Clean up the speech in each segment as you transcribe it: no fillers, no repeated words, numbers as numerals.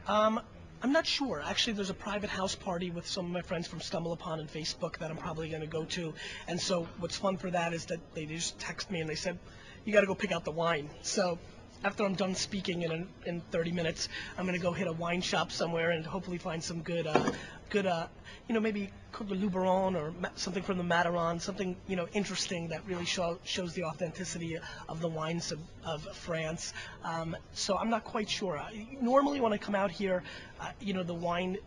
Um, I'm not sure. Actually, there's a private house party with some of my friends from StumbleUpon and Facebook that I'm probably going to go to. And so what's fun for that is that they just text me and they said, you got to go pick out the wine. So after I'm done speaking in 30 minutes, I'm going to go hit a wine shop somewhere and hopefully find some good, maybe Cote de Luberon or something from the Mataron, something, interesting that really shows the authenticity of the wines of France. So I'm not quite sure. Normally when I come out here, the wine,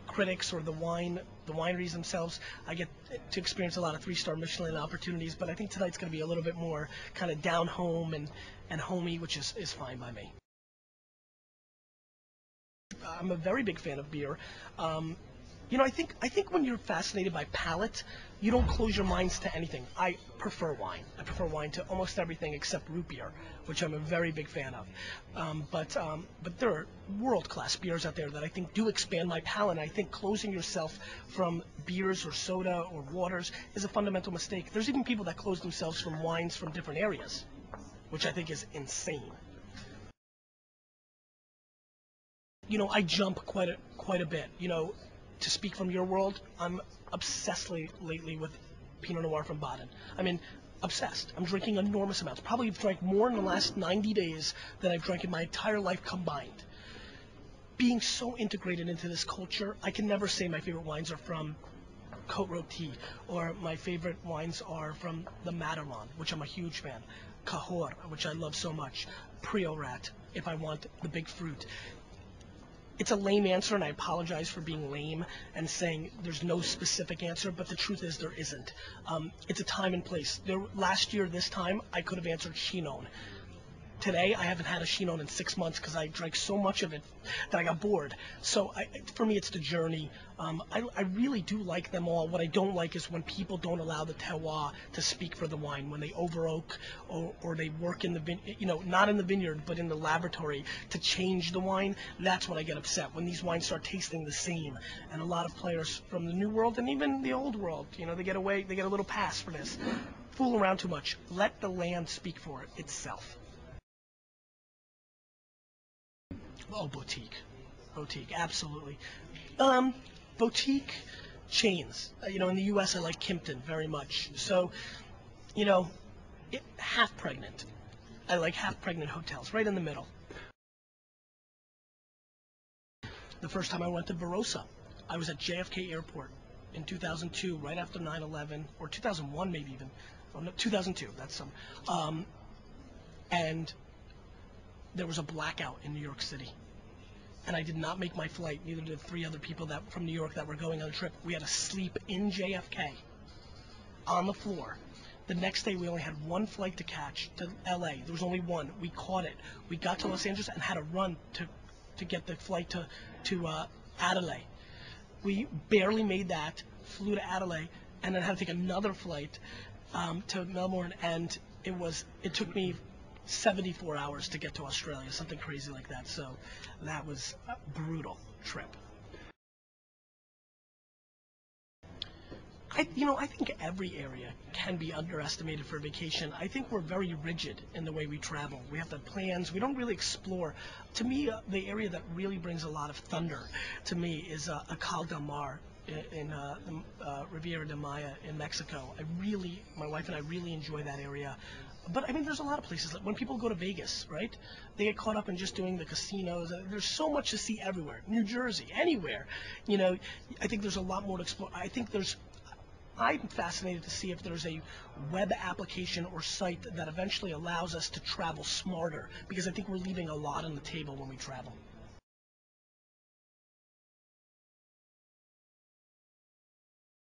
critics or the wineries themselves, I get to experience a lot of 3-star Michelin opportunities, but I think tonight's going to be a little bit more kind of down home and homey, which is fine by me. I'm a very big fan of beer. I think when you're fascinated by palate, you don't close your minds to anything. I prefer wine. I prefer wine to almost everything except root beer, which I'm a very big fan of. But there are world-class beers out there that I think do expand my palate. And I think closing yourself from beers or soda or waters is a fundamental mistake. There's even people that close themselves from wines from different areas, which I think is insane. I jump quite a bit. To speak from your world, I'm obsessed lately with Pinot Noir from Baden. I mean, obsessed. I'm drinking enormous amounts. Probably drank more in the last 90 days than I've drank in my entire life combined. Being so integrated into this culture, I can never say my favorite wines are from Côte Rôtie, or my favorite wines are from the Mataron, which I'm a huge fan. Cahors, which I love so much. Priorat, if I want the big fruit. It's a lame answer, and I apologize for being lame and saying there's no specific answer, but the truth is there isn't. It's a time and place. Last year, this time, I could have answered Chinon. Today, I haven't had a Chinon in 6 months because I drank so much of it that I got bored. So for me, it's the journey. I really do like them all. What I don't like is when people don't allow the terroir to speak for the wine, when they over oak or they work in the not in the vineyard, but in the laboratory to change the wine. That's when I get upset, when these wines start tasting the same. And a lot of players from the new world and even the old world, they get a little pass for this. Fool around too much. Let the land speak for itself. Oh, boutique, absolutely. Boutique chains. In the U.S. I like Kimpton very much. So, half pregnant. I like half pregnant hotels, right in the middle. The first time I went to Barossa, I was at JFK Airport in 2002, right after 9/11, or 2001 maybe even. Oh, no, 2002. That's some. And there was a blackout in New York City. And I did not make my flight, neither did 3 other people from New York that were going on the trip. We had to sleep in JFK on the floor. The next day we only had 1 flight to catch to LA. There was only 1. We caught it. We got to Los Angeles and had to run to get the flight to Adelaide. We barely made that, flew to Adelaide, and then had to take another flight to Melbourne, and it took me 74 hours to get to Australia, something crazy like that. So that was a brutal trip. I think every area can be underestimated for vacation. I think we're very rigid in the way we travel. We have the plans. We don't really explore. To me, the area that really brings a lot of thunder to me is Cal del Mar in Riviera de Maya in Mexico. My wife and I really enjoy that area. But I mean, there's a lot of places. Like when people go to Vegas, right? They get caught up in just doing the casinos. There's so much to see everywhere. New Jersey, anywhere. I think there's a lot more to explore. I'm fascinated to see if there's a web application or site that eventually allows us to travel smarter, because I think we're leaving a lot on the table when we travel.